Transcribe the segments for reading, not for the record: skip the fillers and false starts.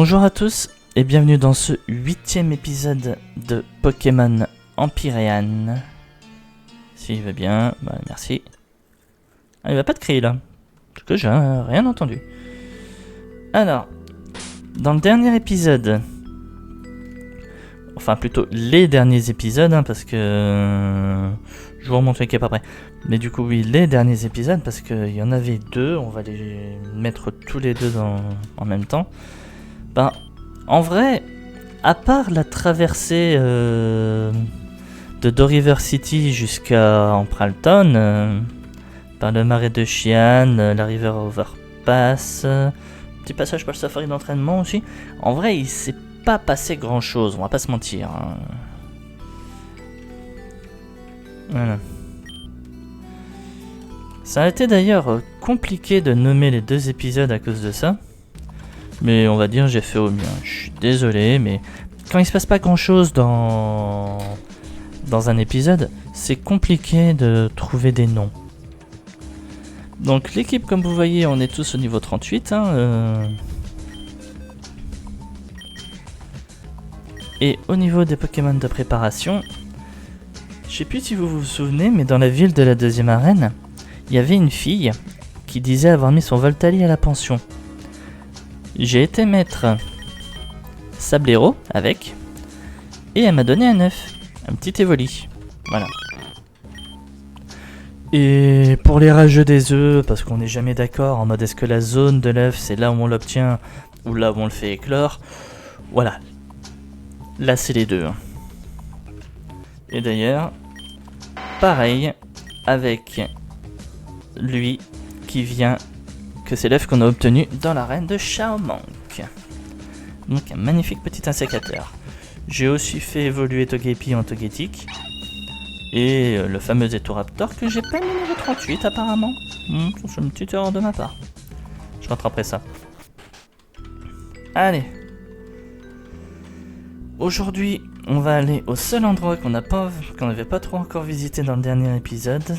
Bonjour à tous et bienvenue dans ce 8e épisode de Pokémon Empyrean. S'il va bien, bah merci. Ah, il va pas de crier là, parce que j'ai rien entendu. Alors, dans le dernier épisode, enfin plutôt les derniers épisodes, parce que je vous remonte l'équipe après. Mais du coup oui, les derniers épisodes, parce qu'il y en avait deux, on va les mettre tous les deux en même temps. Ben, en vrai, à part la traversée de Doriver City jusqu'à Empralton, par le marais de Xian, la River Overpass, petit passage par le safari d'entraînement aussi, en vrai il s'est pas passé grand chose, on va pas se mentir. Voilà. Ça a été d'ailleurs compliqué de nommer les deux épisodes à cause de ça. Mais on va dire j'ai fait au mieux. Je suis désolé, mais quand il se passe pas grand chose dans un épisode, c'est compliqué de trouver des noms. Donc l'équipe, comme vous voyez, on est tous au niveau 38. Et au niveau des Pokémon de préparation, je sais plus si vous vous souvenez, mais dans la ville de la deuxième arène, il y avait une fille qui disait avoir mis son Voltali à la pension. J'ai été mettre Sablero avec, et elle m'a donné un œuf, un petit Evoli. Voilà. Et pour les rageux des œufs, parce qu'on n'est jamais d'accord en mode est-ce que la zone de l'œuf c'est là où on l'obtient ou là où on le fait éclore, voilà. Là c'est les deux. Et d'ailleurs, pareil avec lui qui vient, que c'est l'œuf qu'on a obtenu dans l'arène de Xiaomong. Donc un magnifique petit insécateur. J'ai aussi fait évoluer Togepi en Togetic. Et le fameux Etoraptor que j'ai pas mis niveau 38 apparemment. C'est une petite erreur de ma part. Je rattraperai ça. Allez. Aujourd'hui, on va aller au seul endroit qu'on n'avait pas trop encore visité dans le dernier épisode.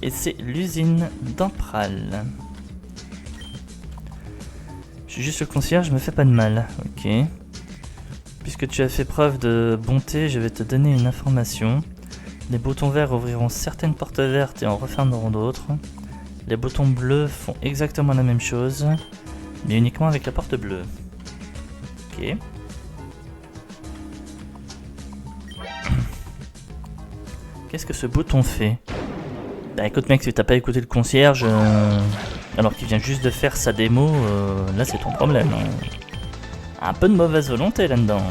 Et c'est l'usine d'Empral. Je suis juste le concierge, je me fais pas de mal. Ok. Puisque tu as fait preuve de bonté, je vais te donner une information. Les boutons verts ouvriront certaines portes vertes et en refermeront d'autres. Les boutons bleus font exactement la même chose, mais uniquement avec la porte bleue. Ok. Qu'est-ce que ce bouton fait? Bah écoute mec, si t'as pas écouté le concierge, alors qu'il vient juste de faire sa démo, là c'est ton problème. Un peu de mauvaise volonté là-dedans.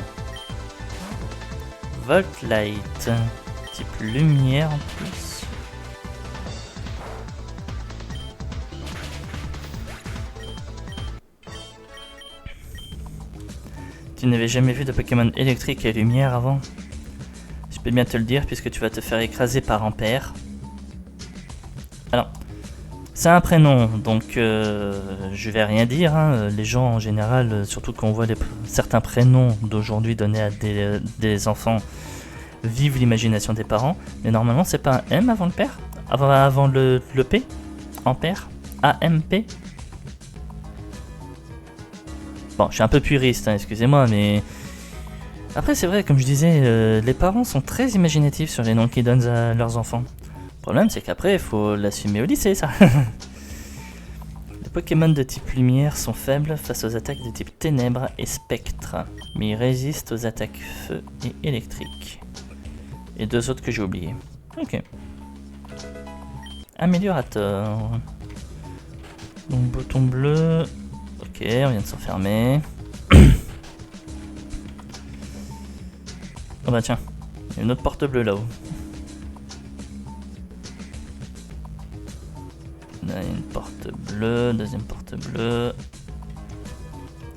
Volt Light, type lumière en plus. Tu n'avais jamais vu de Pokémon électrique et lumière avant? Je peux bien te le dire puisque tu vas te faire écraser par Ampère. Alors, c'est un prénom, donc je vais rien dire. Les gens en général, surtout quand on voit certains prénoms d'aujourd'hui donnés à des enfants, vivent l'imagination des parents. Mais normalement, c'est pas un M avant le père, avant le P, Ampère, AMP. Bon, je suis un peu puriste, excusez-moi, mais après c'est vrai, comme je disais, les parents sont très imaginatifs sur les noms qu'ils donnent à leurs enfants. Le problème, c'est qu'après, il faut l'assumer au lycée, ça. Les Pokémon de type lumière sont faibles face aux attaques de type ténèbres et spectre, mais ils résistent aux attaques feu et électrique. Et deux autres que j'ai oubliés. Ok. Améliorateur. Donc, bouton bleu. Ok, on vient de s'enfermer. Oh bah tiens, il y a une autre porte bleue là-haut. Là, il y a une porte bleue, deuxième porte bleue,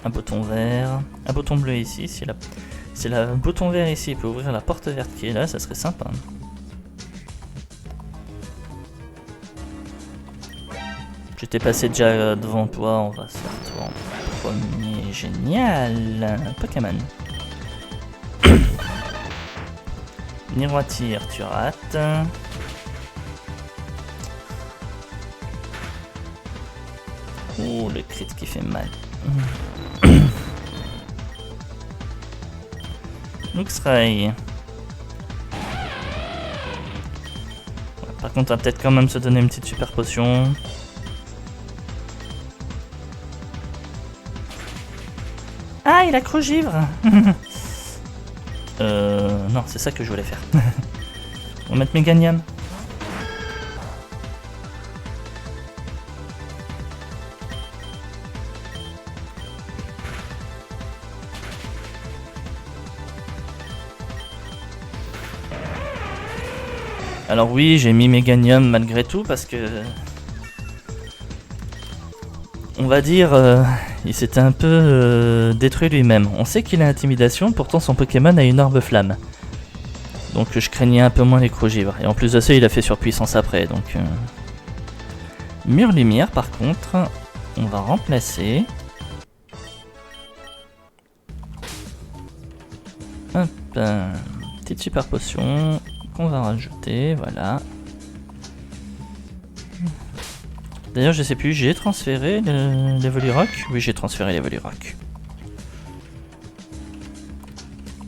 un bouton vert, un bouton bleu ici. Si le bouton vert ici peut ouvrir la porte verte qui est là, ça serait sympa. J'étais passé déjà devant toi, on va faire toi en premier. Génial, Pokémon. Miroitir, tu rates. Oh, le crit qui fait mal. Luxray. Par contre, on va peut-être quand même se donner une petite super potion. Ah, il a crogivre. Non, c'est ça que je voulais faire. On va mettre Meganium. Alors oui, j'ai mis Meganium malgré tout parce que... On va dire, il s'était un peu détruit lui-même. On sait qu'il a intimidation, pourtant son Pokémon a une orbe flamme. Donc je craignais un peu moins les crogivres. Et en plus de ça, il a fait surpuissance après, donc... Mur lumière par contre, on va remplacer. Hop, petite super potion qu'on va rajouter, voilà. D'ailleurs, je sais plus, j'ai transféré les Volirock. Oui, j'ai transféré les Volirock.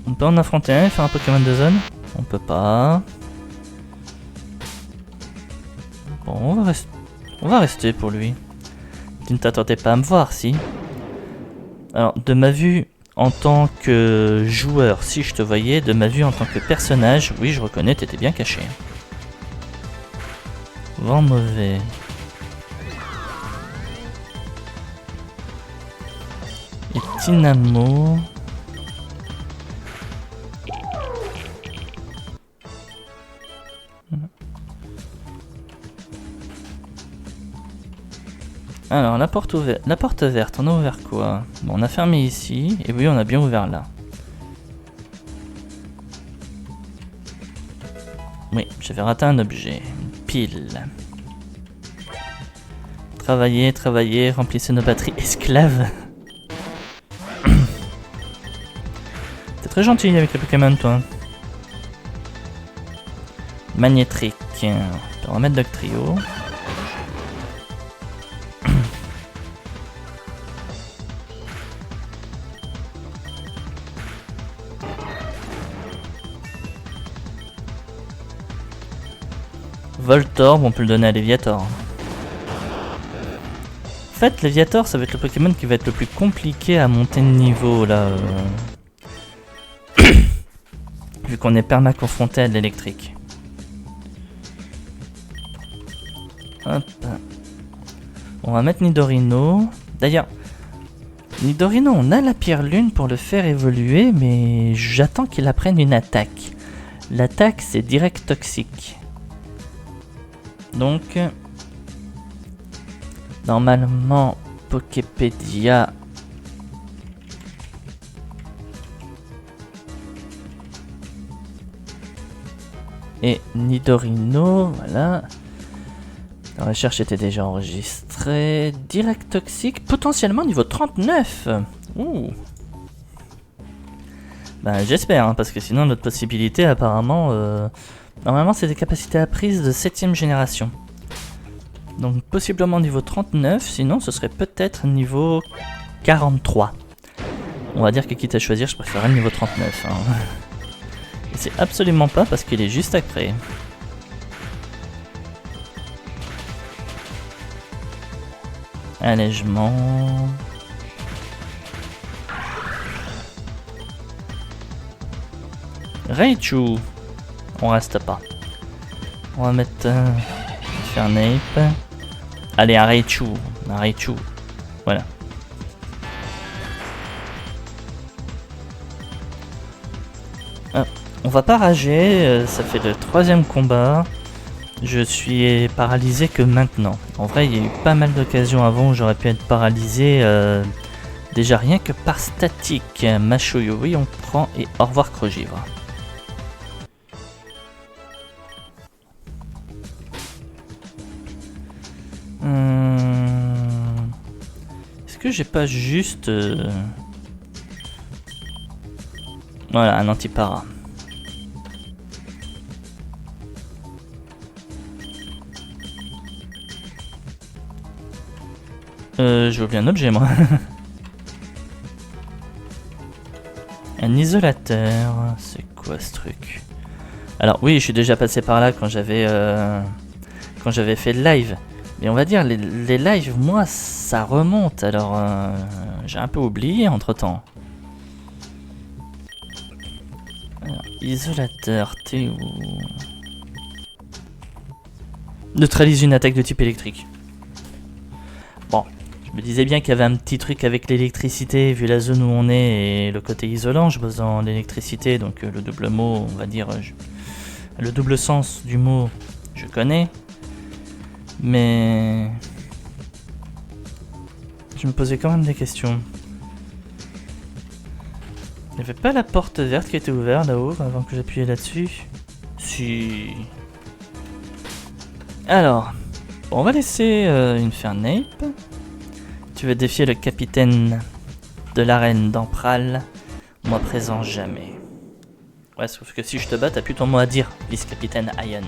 On peut en affronter un et faire un Pokémon de zone? On peut pas. Bon, on va rester pour lui. Tu ne t'attendais pas à me voir, si? Alors, de ma vue en tant que joueur, si je te voyais, de ma vue en tant que personnage, oui, je reconnais, t'étais bien caché. Vent mauvais. Et Tynamo. Alors, la porte verte, on a ouvert quoi? Bon, on a fermé ici, et oui, on a bien ouvert là. Oui, j'avais raté un objet, une pile. Travaillez, travaillez, remplissez nos batteries, esclaves. T'es très gentil avec les Pokémon, toi. Magnétrique. On va mettre Doctrio. Voltorb, on peut le donner à Léviator. En fait, Léviator, ça va être le Pokémon qui va être le plus compliqué à monter de niveau, là. Vu qu'on est perma confronté à de l'électrique. Hop. On va mettre Nidorino. D'ailleurs, Nidorino, on a la pierre lune pour le faire évoluer, mais j'attends qu'il apprenne une attaque. L'attaque, c'est direct toxique. Donc, normalement, Poképédia. Et Nidorino, voilà. La recherche était déjà enregistrée. Direct toxique, potentiellement niveau 39. Ouh. Ben, j'espère, hein, parce que sinon notre possibilité apparemment... Normalement c'est des capacités apprises de 7ème génération. Donc possiblement niveau 39, sinon ce serait peut-être niveau 43. On va dire que quitte à choisir, je préférerais le niveau 39. Hein. Et c'est absolument pas parce qu'il est juste après. Allègement. Raichu. On reste pas. On va mettre Fernape. Allez, un Raichu. Un Raichu. Voilà. On va pas rager. Ça fait le 3e combat. Je suis paralysé que maintenant. En vrai, il y a eu pas mal d'occasions avant où j'aurais pu être paralysé. Déjà rien que par statique. Machoyori, on prend et au revoir Crogivre. Est-ce que j'ai pas juste... Voilà, un antipara. J'ai oublié un objet, moi. Un isolateur, c'est quoi ce truc? Alors oui, je suis déjà passé par là quand j'avais fait le live. Mais on va dire, les lives, moi, ça remonte. Alors, j'ai un peu oublié entre-temps. Alors, isolateur, t'es où? Neutralise une attaque de type électrique. Bon, je me disais bien qu'il y avait un petit truc avec l'électricité, vu la zone où on est et le côté isolant. Je bosse dans l'électricité, donc le double mot, on va dire, le double sens du mot, je connais. Mais je me posais quand même des questions. Il n'y avait pas la porte verte qui était ouverte là-haut avant que j'appuyais là-dessus? Si. Alors, bon, on va laisser une Fernape. Tu veux défier le capitaine de l'arène d'Ampral? Moi présent jamais. Ouais, sauf que si je te bats, t'as plus ton mot à dire, vice-capitaine Iron.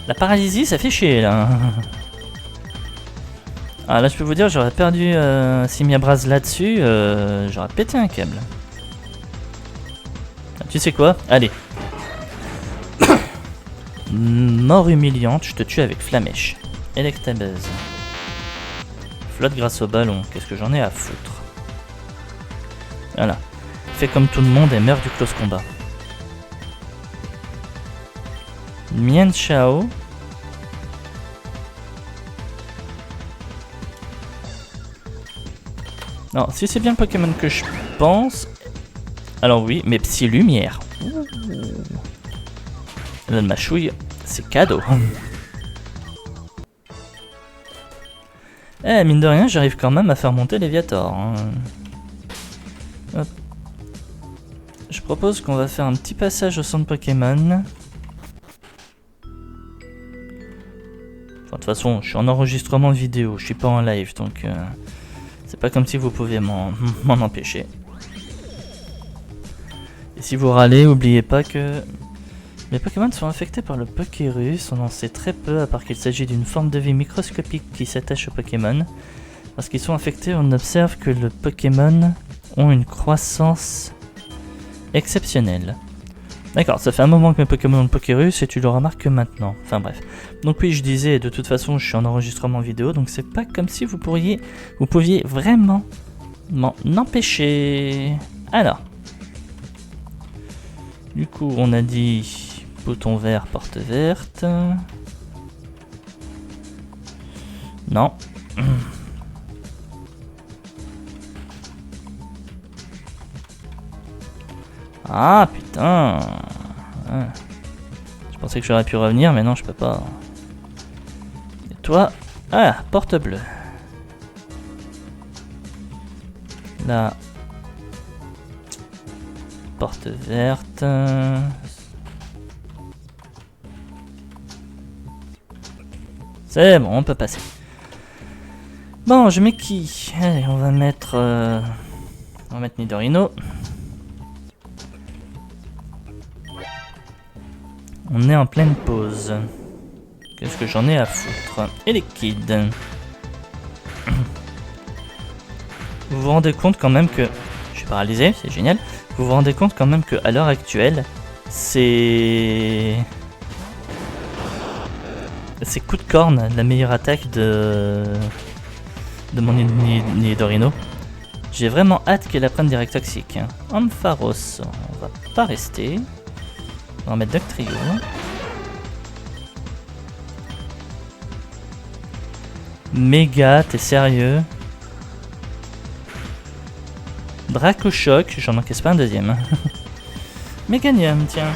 La paralysie, ça fait chier là. Ah là, je peux vous dire, j'aurais perdu Simiabras là-dessus, j'aurais pété un câble. Ah, tu sais quoi? Allez. Mort humiliante, je te tue avec Flamèche. Electabuzz. Flotte grâce au ballon, qu'est-ce que j'en ai à foutre? Voilà. Fais comme tout le monde et meurs du close combat. Mian Chao. Non, si c'est bien le Pokémon que je pense... Alors oui, mais Psy Lumière. Là, ma chouille, c'est cadeau. Eh, mine de rien, j'arrive quand même à faire monter Léviator. Hein. Hop. Je propose qu'on va faire un petit passage au centre Pokémon. De toute façon, je suis en enregistrement vidéo, je suis pas en live, donc c'est pas comme si vous pouviez m'en empêcher. Et si vous râlez, n'oubliez pas que les Pokémon sont infectés par le Pokérus. On en sait très peu, à part qu'il s'agit d'une forme de vie microscopique qui s'attache aux Pokémon. Lorsqu'ils sont infectés, on observe que les Pokémon ont une croissance exceptionnelle. D'accord, ça fait un moment que mes Pokémon ont le Pokérus et tu le remarques que maintenant. Enfin bref. Donc oui, je disais, de toute façon, je suis en enregistrement vidéo, donc c'est pas comme si vous pouviez vraiment m'en empêcher. Alors. Du coup, on a dit bouton vert, porte verte. Non. Ah putain. Ah. Je pensais que j'aurais pu revenir, mais non, je peux pas. Et toi? Ah, porte bleue. Là. Porte verte. C'est bon, on peut passer. Bon, je mets qui? Allez, on va mettre Nidorino. On est en pleine pause. Qu'est-ce que j'en ai à foutre? Et les kids. Vous vous rendez compte quand même que... Je suis paralysé, c'est génial. Vous vous rendez compte quand même que à l'heure actuelle, c'est coup de corne la meilleure attaque de mon Nidorino. J'ai vraiment hâte qu'elle apprenne direct toxique. Ampharos, on va pas rester. On va mettre Doctrio. Méga, t'es sérieux? Dracochoc, j'en encaisse pas un deuxième. Méganium, tiens.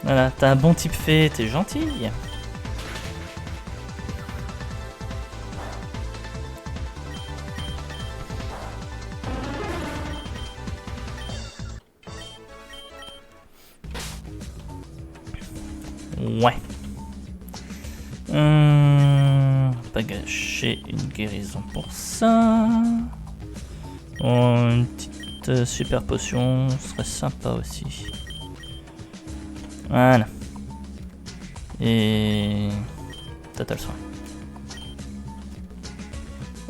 Voilà, t'as un bon type fée, t'es gentil. Ouais. Pas gâcher une guérison pour ça. Oh, une petite petite super potion, ce serait sympa aussi. Voilà. Et... Total soin.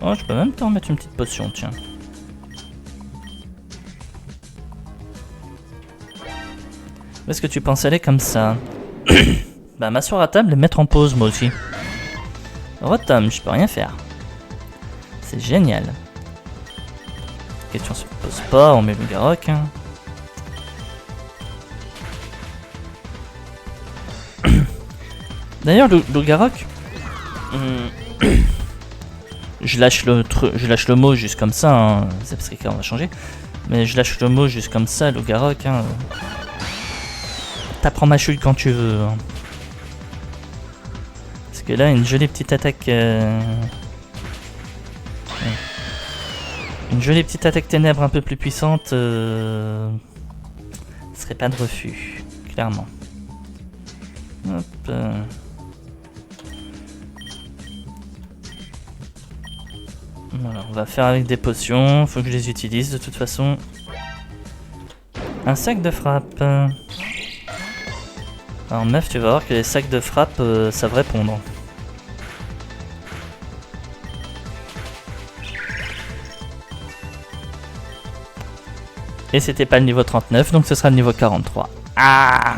Oh, je peux même t'en mettre une petite potion, tiens. Où est-ce que tu penses aller comme ça? Bah, m'asseoir à table et mettre en pause, moi aussi. Rotom, je peux rien faire. C'est génial. Question se pose pas, on met le Garok. Hein. D'ailleurs, le Garok... je lâche le mot juste comme ça, hein. C'est parce qu'on va changer. Mais je lâche le mot juste comme ça, le Garok. Hein. T'apprends ma chute quand tu veux. Hein. Parce que là, une jolie petite attaque... Une jolie petite attaque ténèbres un peu plus puissante... serait pas de refus, clairement. Hop... Voilà, on va faire avec des potions, faut que je les utilise de toute façon. Un sac de frappe. Alors meuf, tu vas voir que les sacs de frappe savent répondre. Et c'était pas le niveau 39, donc ce sera le niveau 43. Ah!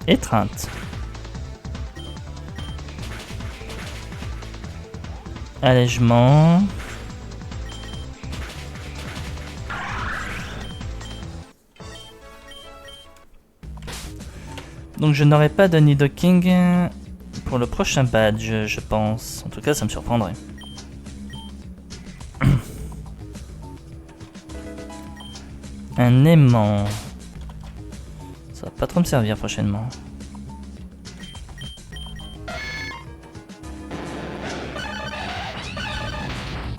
Étreinte. Allègement. Donc je n'aurai pas de Nidoking pour le prochain badge, je pense. En tout cas, ça me surprendrait. Un aimant. Ça va pas trop me servir prochainement.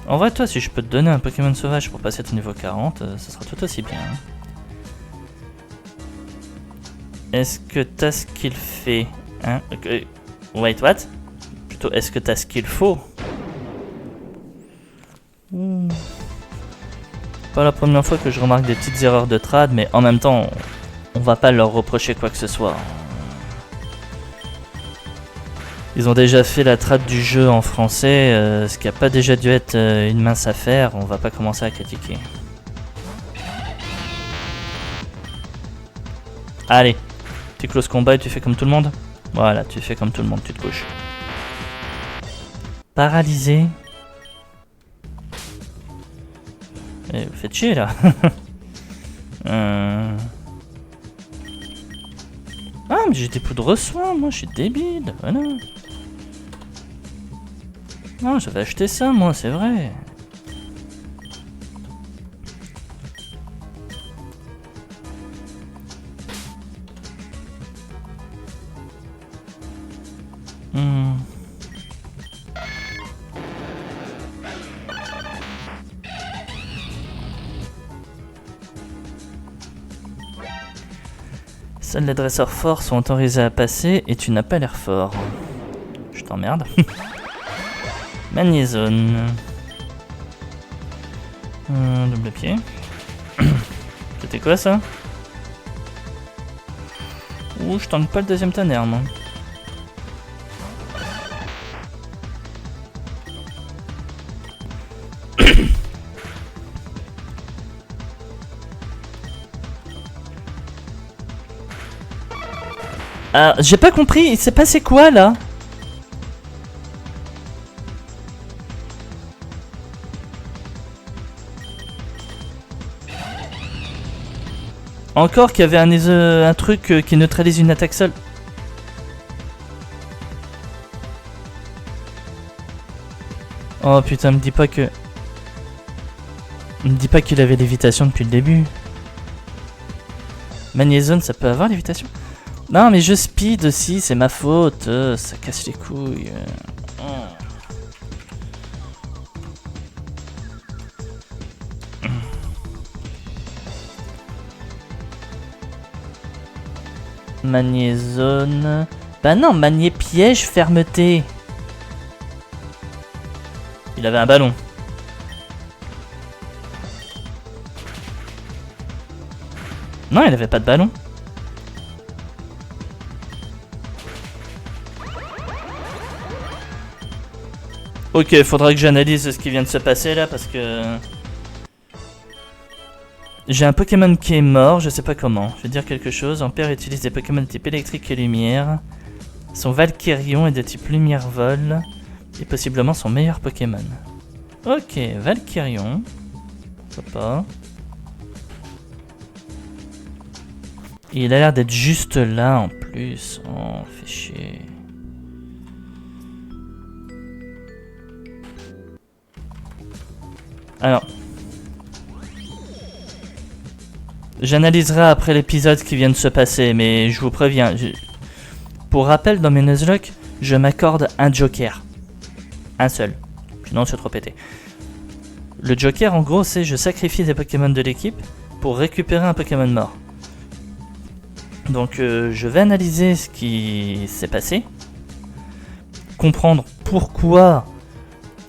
En vrai, toi, si je peux te donner un Pokémon sauvage pour passer au niveau 40, ça sera tout aussi bien. Est-ce que t'as ce qu'il fait? Hein? Wait, what? Plutôt, est-ce que t'as ce qu'il faut? Pas la première fois que je remarque des petites erreurs de trad, mais en même temps, on va pas leur reprocher quoi que ce soit. Ils ont déjà fait la trad du jeu en français, ce qui a pas déjà dû être une mince affaire, on va pas commencer à critiquer. Allez, tu closes combat et tu fais comme tout le monde? Voilà, tu fais comme tout le monde, tu te couches. Paralysé. Eh, vous faites chier là. Ah, mais j'ai des poudres soins, moi je suis débile, voilà. Non, j'avais acheté ça, moi, c'est vrai. Seuls les dresseurs forts sont autorisés à passer et tu n'as pas l'air fort. Je t'emmerde. Magnézone. Double pied. C'était quoi ça? Ouh, je tente pas le deuxième tonnerre, moi. Ah, j'ai pas compris, il s'est passé quoi là? Encore qu'il y avait un truc qui neutralise une attaque seule. Oh putain, me dis pas que... Me dis pas qu'il avait lévitation depuis le début. Magnézone, ça peut avoir lévitation? Non mais je speed aussi, c'est ma faute, ça casse les couilles. Magnézone... Bah non, Magné piège, fermeté. Il avait un ballon. Non, il avait pas de ballon. Ok, faudra que j'analyse ce qui vient de se passer là parce que... J'ai un Pokémon qui est mort, je sais pas comment. Je vais dire quelque chose. Ampère utilise des Pokémon de type électrique et lumière. Son Valkyrion est de type lumière-vol. Et possiblement son meilleur Pokémon. Ok, Valkyrion. Pourquoi pas. Il a l'air d'être juste là en plus. Oh, fait chier. Alors. J'analyserai après l'épisode qui vient de se passer, mais je vous préviens. Pour rappel, dans mes Nuzlocke, je m'accorde un joker. Un seul. Sinon, c'est trop pété. Le joker, en gros, c'est je sacrifie des Pokémon de l'équipe pour récupérer un Pokémon mort. Donc, je vais analyser ce qui s'est passé. Comprendre pourquoi.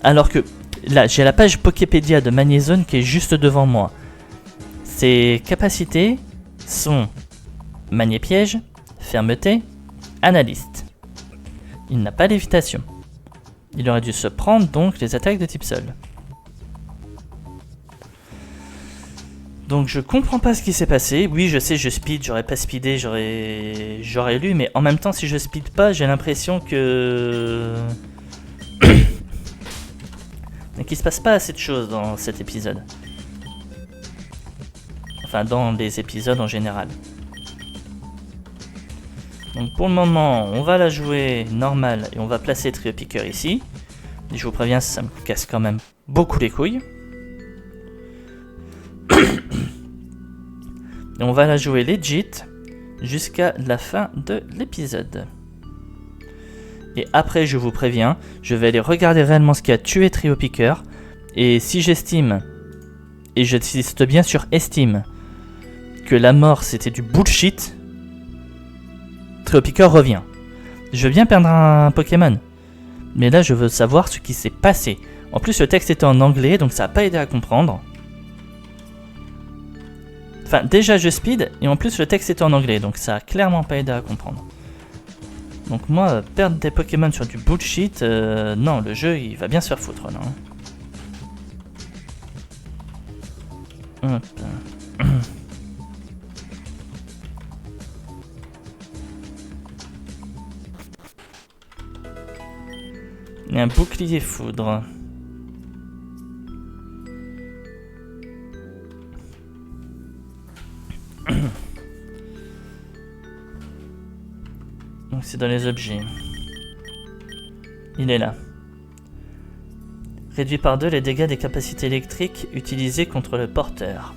Alors que là, j'ai la page Poképédia de Magnézone qui est juste devant moi. Ses capacités sont Magnépiège, Fermeté, Analyste. Il n'a pas lévitation. Il aurait dû se prendre donc les attaques de type sol. Donc je comprends pas ce qui s'est passé. Oui, je sais, je speed, j'aurais pas speedé, j'aurais lu, mais en même temps, si je speed pas, j'ai l'impression que... qu'il se passe pas assez de choses dans cet épisode. Enfin, dans les épisodes en général. Donc pour le moment, on va la jouer normale et on va placer Trio Piqueur ici. Et je vous préviens, ça me casse quand même beaucoup les couilles. Et on va la jouer legit jusqu'à la fin de l'épisode. Et après, je vous préviens, je vais aller regarder réellement ce qui a tué Trio Piqueur. Et si j'estime, et j'insiste bien sur estime, que la mort c'était du bullshit, Trio Piqueur revient. Je veux bien perdre un Pokémon, mais là je veux savoir ce qui s'est passé. En plus le texte était en anglais, donc ça n'a pas aidé à comprendre. Enfin déjà je speed, et en plus le texte était en anglais, donc ça a clairement pas aidé à comprendre. Donc moi, perdre des Pokémon sur du bullshit, non, le jeu il va bien se faire foutre là. Hop. Il y a un bouclier foudre. Donc c'est dans les objets. Il est là. Réduit par 2 les dégâts des capacités électriques utilisées contre le porteur.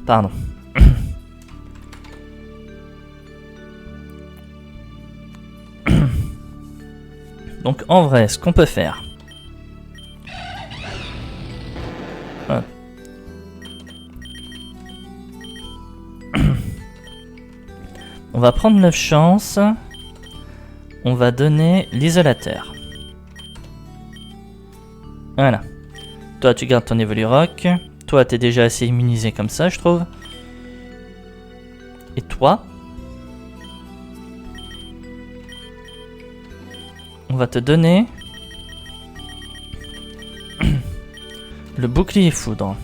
Pardon. Donc en vrai, ce qu'on peut faire... Hop. On va prendre 9 chances. On va donner l'isolateur. Voilà. Toi, tu gardes ton Evolurock. Toi, t'es déjà assez immunisé comme ça, je trouve. Et toi, on va te donner le bouclier foudre.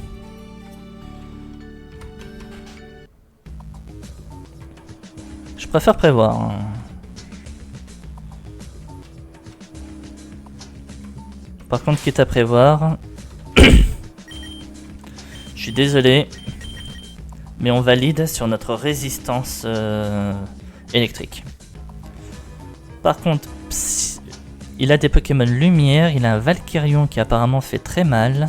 Je préfère prévoir. Hein. Par contre, quitte à prévoir, je suis désolé, mais on valide sur notre résistance électrique. Par contre, il a des Pokémon lumière, il a un Valkyrion qui apparemment fait très mal.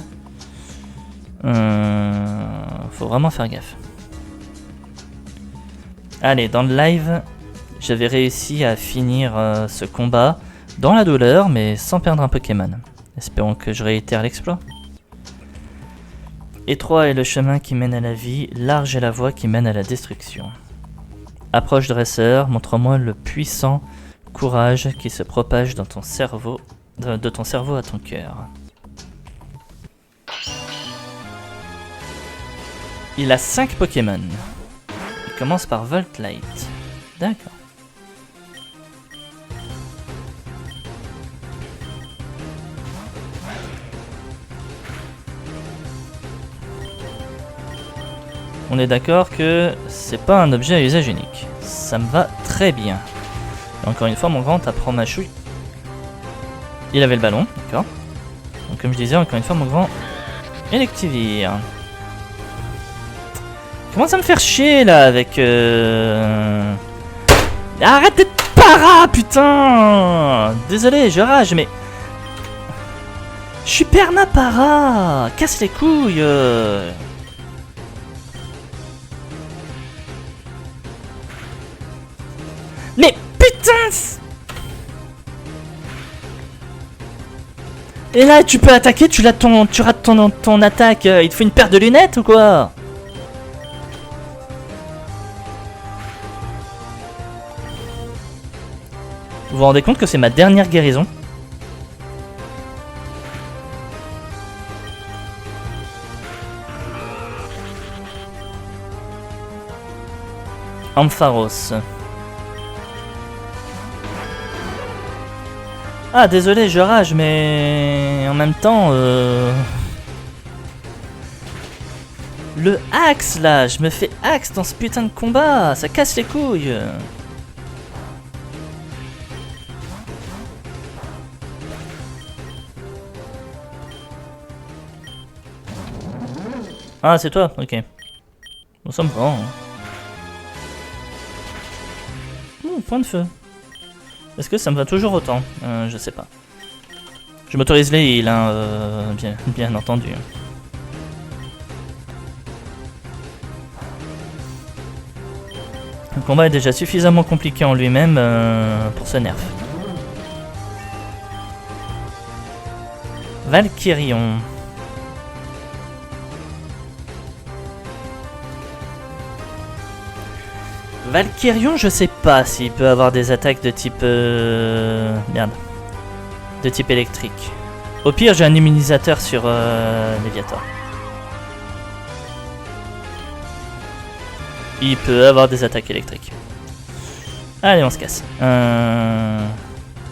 Faut vraiment faire gaffe. Allez, dans le live, j'avais réussi à finir ce combat dans la douleur, mais sans perdre un Pokémon. Espérons que je réitère l'exploit. Étroit est le chemin qui mène à la vie, large est la voie qui mène à la destruction. Approche dresseur, montre-moi le puissant courage qui se propage dans ton cerveau, de ton cerveau à ton cœur. Il a 5 Pokémon. Il commence par Voltlight. D'accord. On est d'accord que c'est pas un objet à usage unique. Ça me va très bien. Et encore une fois, mon grand apprend ma chouille. Il avait le ballon, d'accord. Donc comme je disais, encore une fois, mon grand Electivire. Comment ça me faire chier là avec... Arrête d'être para, putain. Désolé, je rage, mais... Je suis perna para. Casse les couilles. Mais putain! Et là, tu peux attaquer, tu rates ton attaque. Il te faut une paire de lunettes ou quoi? Vous vous rendez compte que c'est ma dernière guérison? Ampharos. Ah, désolé, je rage, mais en même temps, le axe là, je me fais axe dans ce putain de combat, ça casse les couilles. Ah, c'est toi, ok. Nous sommes bons. Point de feu. Est-ce que ça me va toujours autant? Je sais pas. Je m'autorise les heals, hein, bien entendu. Le combat est déjà suffisamment compliqué en lui-même pour ce nerf. Valkyrion. Valkyrion, je sais pas s'il peut avoir des attaques de type... Merde. De type électrique. Au pire, j'ai un immunisateur sur Léviator. Il peut avoir des attaques électriques. Allez, on se casse.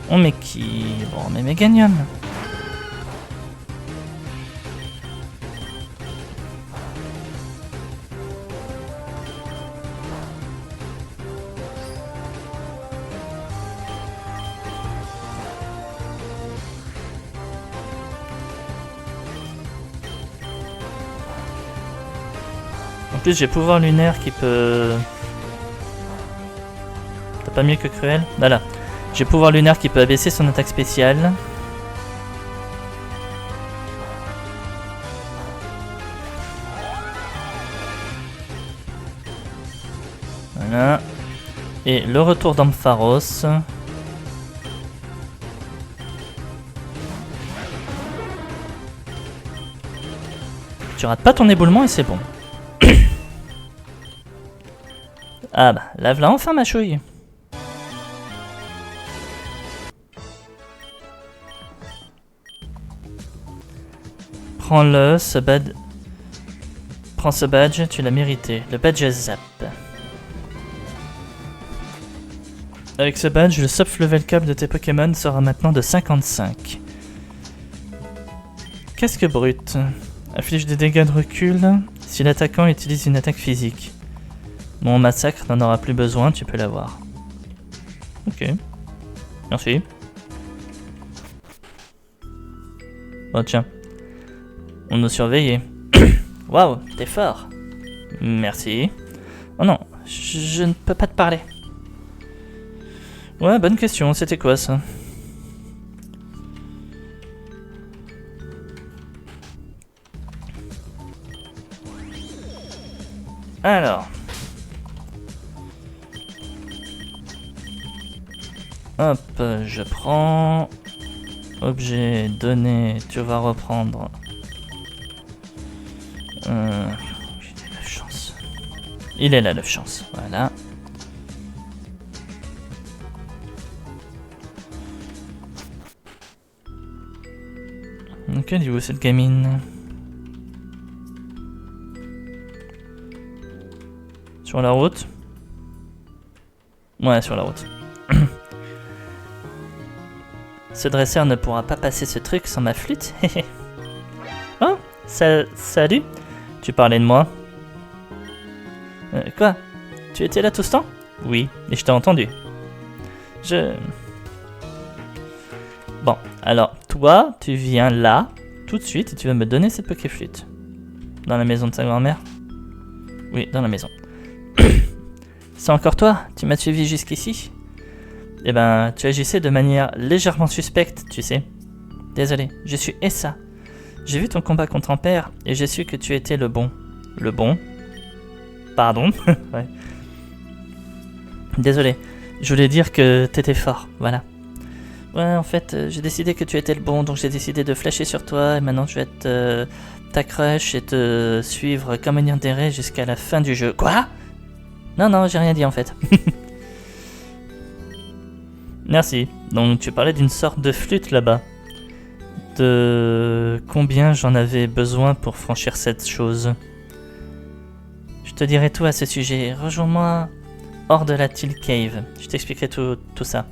On met qui? Bon, on met Meganium. En plus, j'ai pouvoir lunaire qui peut... T'as pas mieux que Cruel? Voilà. J'ai pouvoir lunaire qui peut abaisser son attaque spéciale. Voilà. Et le retour d'Ampharos. Tu rates pas ton éboulement et c'est bon. Ah bah, lave-la enfin ma chouille. Prends-le, ce badge. Prends ce badge, tu l'as mérité. Le badge Zap. Avec ce badge, le soft level cap de tes Pokémon sera maintenant de 55. Casque brut. Affiche des dégâts de recul si l'attaquant utilise une attaque physique. Mon massacre n'en aura plus besoin, tu peux l'avoir. Ok. Merci. Oh tiens. On nous surveillait. Waouh, t'es fort. Merci. Oh non, je ne peux pas te parler. Ouais, bonne question, c'était quoi ça? Alors. Hop, je prends. Objet, donné, tu vas reprendre. J'ai des 9 chances. Il est là, 9 chances, voilà. Que dit-vous cette gamine? Sur la route? Ouais, sur la route. Ce dresseur ne pourra pas passer ce truc sans ma flûte. Oh, salut. Tu parlais de moi? Quoi? Tu étais là tout ce temps? Oui, et je t'ai entendu. Bon, alors, toi, tu viens là, tout de suite, et tu vas me donner cette Pokéflûte. Dans la maison de sa grand-mère? Oui, dans la maison. C'est encore toi? Tu m'as suivi jusqu'ici? Eh ben, tu agissais de manière légèrement suspecte, tu sais. Désolé, je suis Essa. J'ai vu ton combat contre Ampère, et j'ai su que tu étais le bon. Le bon? Pardon? Ouais. Désolé, je voulais dire que t'étais fort, voilà. Ouais, en fait, j'ai décidé que tu étais le bon, donc j'ai décidé de flasher sur toi, et maintenant je vais être ta crush et te suivre comme un intérêt jusqu'à la fin du jeu. Quoi? Non, non, j'ai rien dit en fait. Merci. Donc tu parlais d'une sorte de flûte là-bas. De combien j'en avais besoin pour franchir cette chose? Je te dirai tout à ce sujet. Rejoins-moi hors de la Teal Cave. Je t'expliquerai tout ça.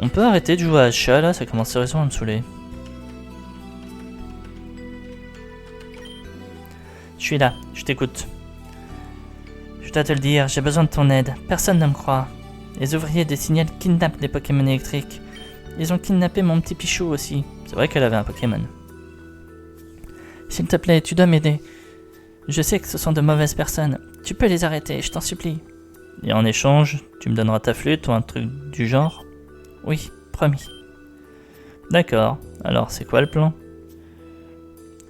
On peut arrêter de jouer à chat là, ça commence sérieusement à me saouler. Je suis là, je t'écoute. Je dois te le dire, j'ai besoin de ton aide. Personne ne me croit. Les ouvriers des signals kidnappent des Pokémon électriques. Ils ont kidnappé mon petit Pichou aussi. C'est vrai qu'elle avait un Pokémon. S'il te plaît, tu dois m'aider. Je sais que ce sont de mauvaises personnes. Tu peux les arrêter, je t'en supplie. Et en échange, tu me donneras ta flûte ou un truc du genre? Oui, promis. D'accord, alors c'est quoi le plan?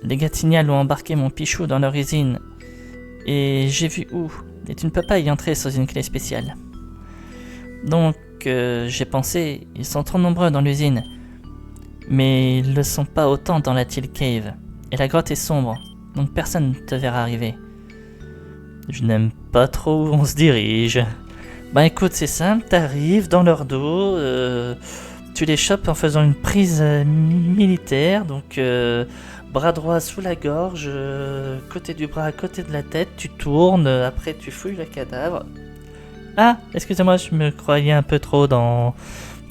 Les gars de Signal ont embarqué mon Pichou dans leur usine. Et j'ai vu où. Et tu ne peux pas y entrer sans une clé spéciale. Donc, j'ai pensé, ils sont trop nombreux dans l'usine. Mais ils ne le sont pas autant dans la Teal Cave. Et la grotte est sombre, donc personne ne te verra arriver. Je n'aime pas trop où on se dirige. Bah écoute, c'est simple, t'arrives dans leur dos, tu les chopes en faisant une prise militaire, donc bras droit sous la gorge, côté du bras à côté de la tête, tu tournes, après tu fouilles le cadavre. Ah, excusez-moi, je me croyais un peu trop dans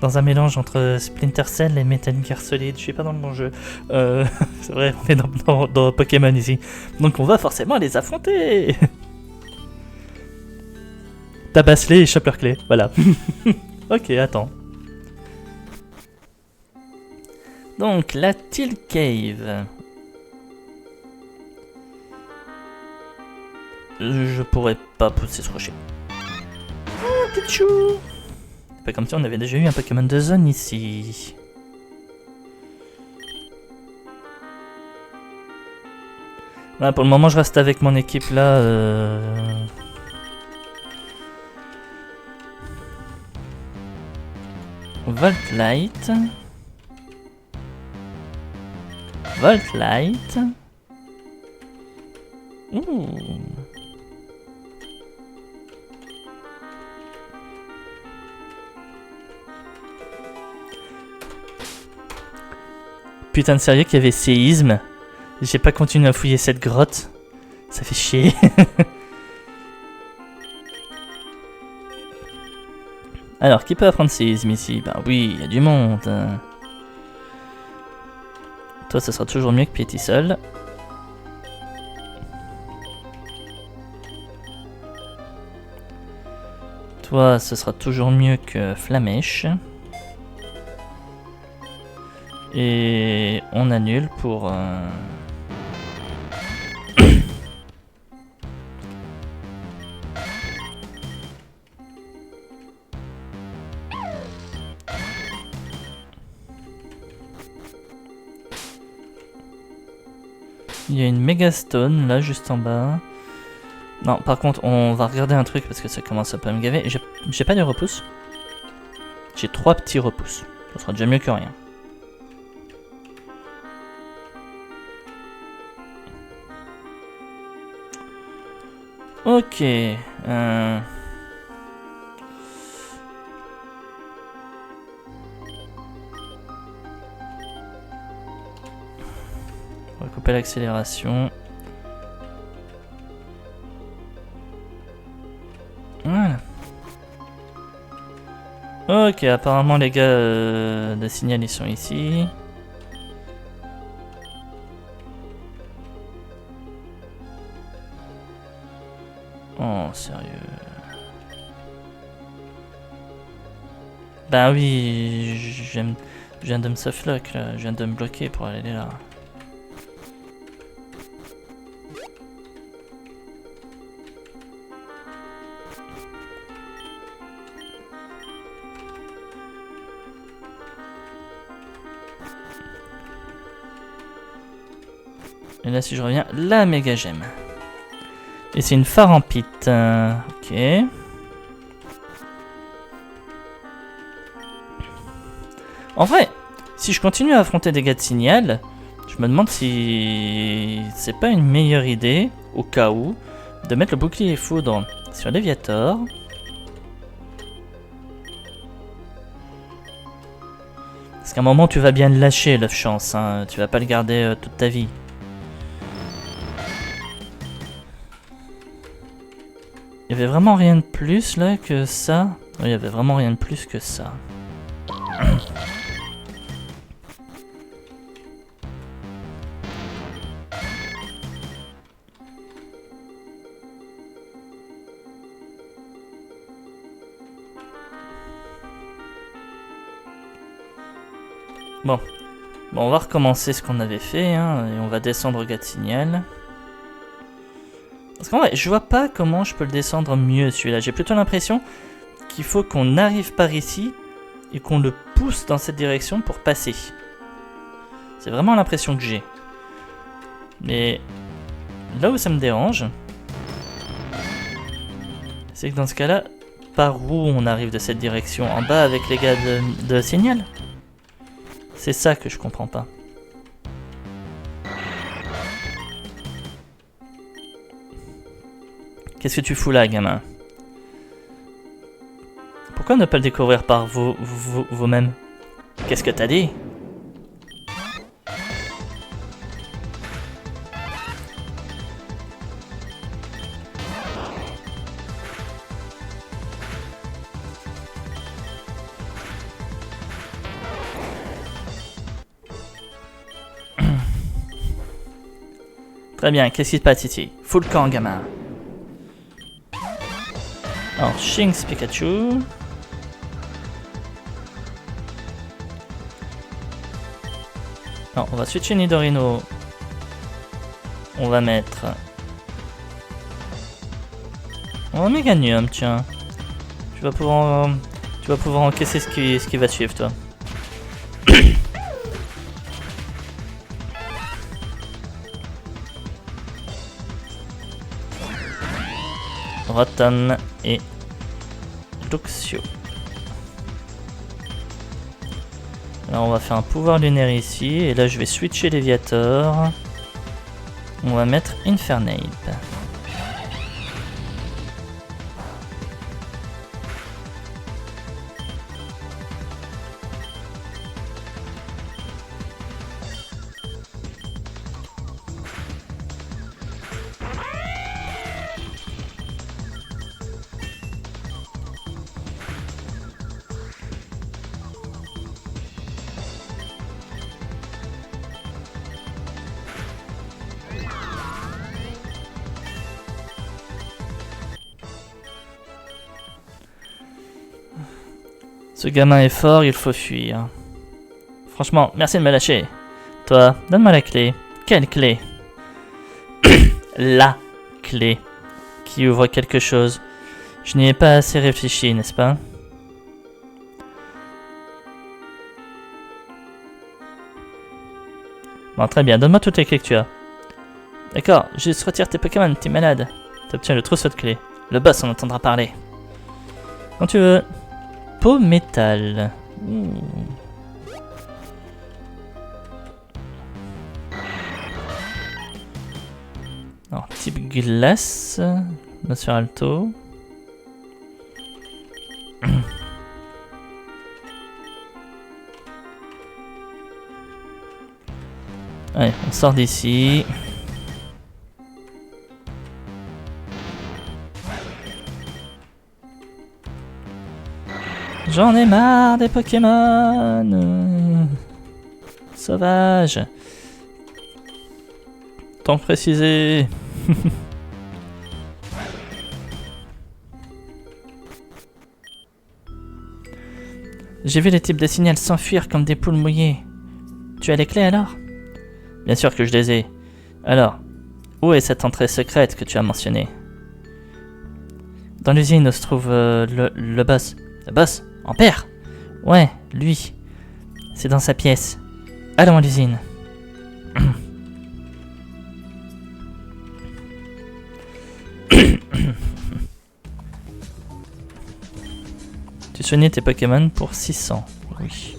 un mélange entre Splinter Cell et Metal Gear Solid. Je suis pas dans le bon jeu. C'est vrai, on est dans Pokémon ici. Donc on va forcément les affronter. Tabasse-les et chope leur clé, voilà. Ok, attends. Donc, la Teal Cave. Je pourrais pas pousser ce rocher. Oh, Pichou! C'est pas comme si on avait déjà eu un Pokémon de zone ici. Là, pour le moment, je reste avec mon équipe là. Voltlight. Voltlight. Ouh. Putain de sérieux qu'il y avait séisme. J'ai pas continué à fouiller cette grotte. Ça fait chier. Alors, qui peut apprendre séisme ici? Bah oui, il y a du monde. Toi, ça sera toujours mieux que Piétisol. Toi, ce sera toujours mieux que Flamèche. Et on annule pour... Il y a une Megastone là juste en bas. Non, par contre, on va regarder un truc parce que ça commence à pas me gaver. J'ai pas de repousse. J'ai 3 petits repousses. Ça sera déjà mieux que rien. Ok. va couper l'accélération. Voilà. Ok, apparemment les gars de signal ils sont ici. Oh, sérieux. Bah oui, je viens de me softlock là, je viens de me bloquer pour aller là. Et là si je reviens, la méga gemme. Et c'est une phare en pit. Ok. En vrai, si je continue à affronter des gars de signal, je me demande si c'est pas une meilleure idée, au cas où, de mettre le bouclier foudre sur Léviator. Parce qu'à un moment tu vas bien le lâcher, l'œuf chance, hein. Tu vas pas le garder toute ta vie. Il y avait vraiment rien de plus là que ça. Il y avait vraiment rien de plus que ça. Bon, on va recommencer ce qu'on avait fait, hein, et on va descendre au gars de signal. Parce qu'en vrai, je vois pas comment je peux le descendre mieux celui-là. J'ai plutôt l'impression qu'il faut qu'on arrive par ici et qu'on le pousse dans cette direction pour passer. C'est vraiment l'impression que j'ai. Mais là où ça me dérange, c'est que dans ce cas-là, par où on arrive de cette direction? En bas avec les gars de signal? C'est ça que je comprends pas. Qu'est-ce que tu fous là, gamin? Pourquoi ne pas le découvrir par vous-même? Qu'est-ce que t'as dit? Très bien, qu'est-ce qui se passe ici? Full camp, gamin. Alors, Shinx Pikachu. Alors, on va switcher Nidorino. On va mettre... On va Méganium, tiens. Tu vas pouvoir encaisser ce qui va suivre, toi. Rotom et Luxio. Alors on va faire un pouvoir lunaire ici, et là je vais switcher Léviator. On va mettre Infernape. Ce gamin est fort, il faut fuir. Franchement, merci de me lâcher. Toi, donne-moi la clé. Quelle clé? La clé qui ouvre quelque chose. Je n'y ai pas assez réfléchi, n'est-ce pas? Bon, très bien, donne-moi toutes les clés que tu as. D'accord, juste retire tes Pokémon, t'es malade. T'obtiens le trousseau de clés. Le boss en entendra parler. Quand tu veux. Peau métal. Alors, type glace. Monsieur Alto. Allez, on sort d'ici. J'en ai marre des Pokémon sauvages. Tant précisé. J'ai vu les types de signal s'enfuir comme des poules mouillées. Tu as les clés alors? Bien sûr que je les ai. Alors, où est cette entrée secrète que tu as mentionnée? Dans l'usine où se trouve le boss. Le boss? Ampère? Ouais, lui. C'est dans sa pièce. Allons à l'usine. Tu soignes tes Pokémon pour 600. Oui.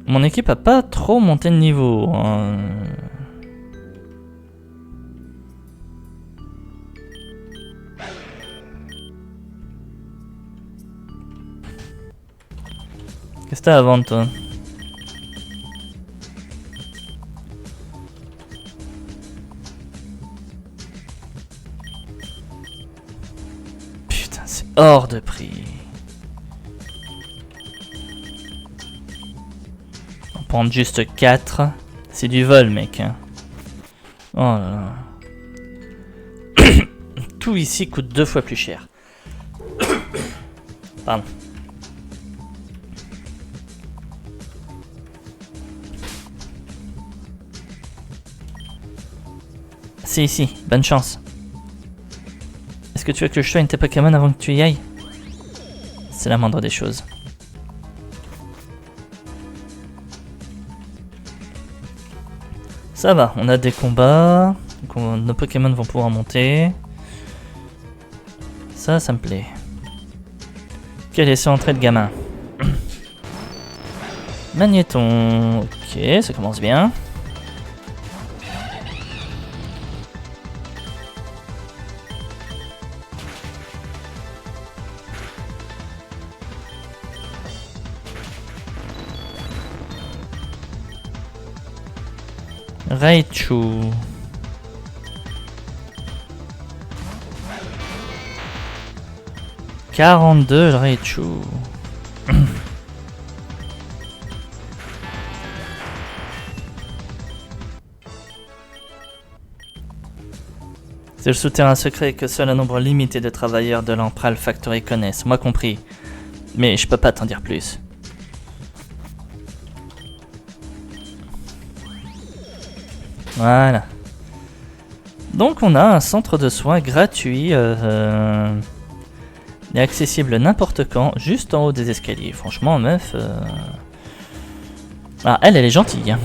Mon équipe a pas trop monté de niveau. Qu'est-ce que t'as à vendre, toi? Putain, c'est hors de prix. On prend juste 4. C'est du vol, mec. Hein. Oh là là. Tout ici coûte 2 fois plus cher. Pardon. C'est ici, bonne chance. Est-ce que tu veux que je soigne tes Pokémon avant que tu y ailles? C'est la moindre des choses. Ça va, on a des combats. Donc nos Pokémon vont pouvoir monter. Ça me plaît. Quelle est cette entrée de gamin? Magnéton. Ok, ça commence bien. Raichu. « 42 le Raichu. » C'est le souterrain secret que seul un nombre limité de travailleurs de l'Empral Factory connaissent, moi compris. Mais je peux pas t'en dire plus. Voilà. Donc on a un centre de soins gratuit et accessible n'importe quand, juste en haut des escaliers. Franchement, meuf... Ah, elle est gentille. Hein.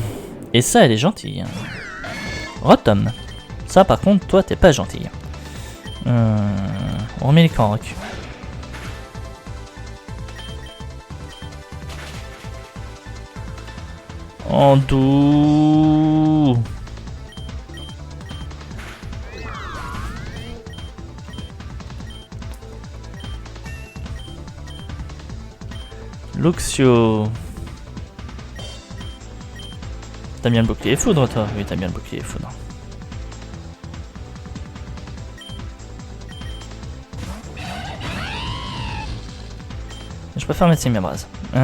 Et ça, elle est gentille. Hein. Rotom. Ça, par contre, toi, t'es pas gentil. On remet les Carocs. En doux. Luxio. T'as bien le bouclier foudre, toi? Oui, t'as bien le bouclier foudre. Je préfère mettre Simabraz. C'est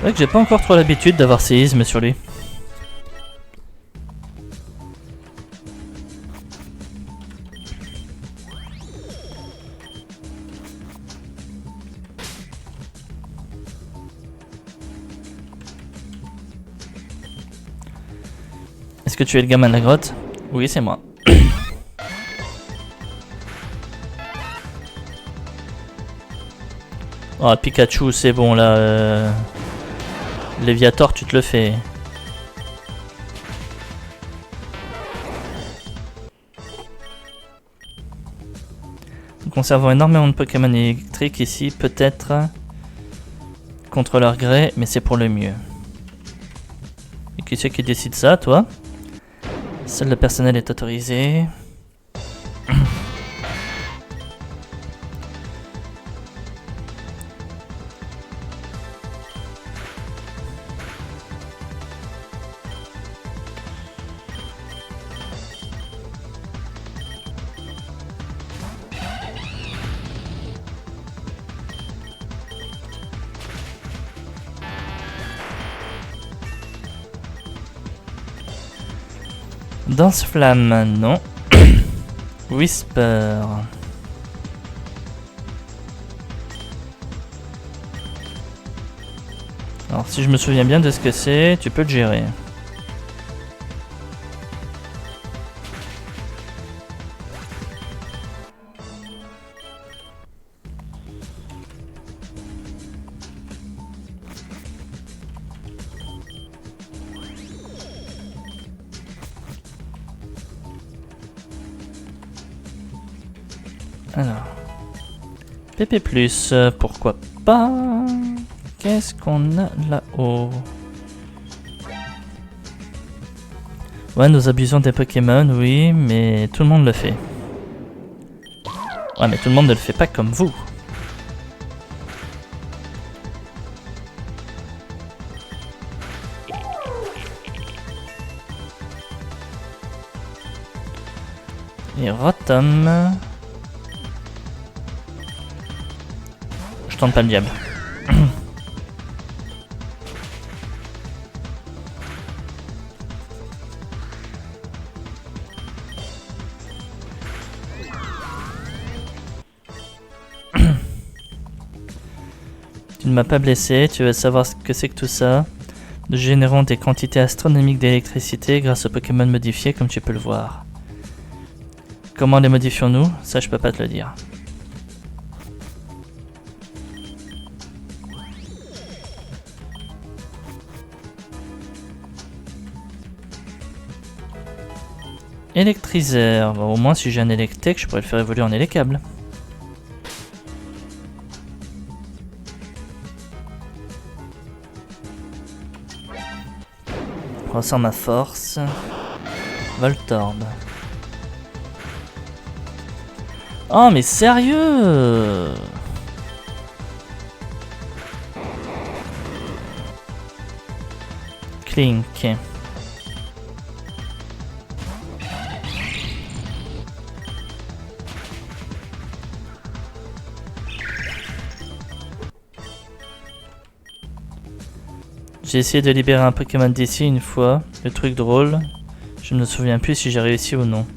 vrai que j'ai pas encore trop l'habitude d'avoir séisme sur lui. Est-ce que tu es le gamin de la grotte? Oui, c'est moi. Oh, Pikachu, c'est bon là. Léviator, tu te le fais. Nous conservons énormément de Pokémon électriques ici, peut-être contre leur gré, mais c'est pour le mieux. Et qui c'est qui décide ça, toi? Seul le personnel est autorisé. Danse flamme, non. Whisper. Alors si je me souviens bien de ce que c'est, tu peux le gérer. Alors, PP+, pourquoi pas? Qu'est-ce qu'on a là-haut? Ouais, nous abusons des Pokémon, oui, mais tout le monde le fait. Ouais, mais tout le monde ne le fait pas comme vous. Et Rotom... Je tente pas le diable. Tu ne m'as pas blessé, tu veux savoir ce que c'est que tout ça? Nous générons des quantités astronomiques d'électricité grâce aux Pokémon modifiés comme tu peux le voir. Comment les modifions-nous? Ça je peux pas te le dire. Électriseur, bon, au moins si j'ai un Electek, je pourrais le faire évoluer en Élecable. On ressent ma force. Voltorb. Oh mais sérieux! Clink. J'ai essayé de libérer un Pokémon d'ici une fois. Le truc drôle, je ne me souviens plus si j'ai réussi ou non.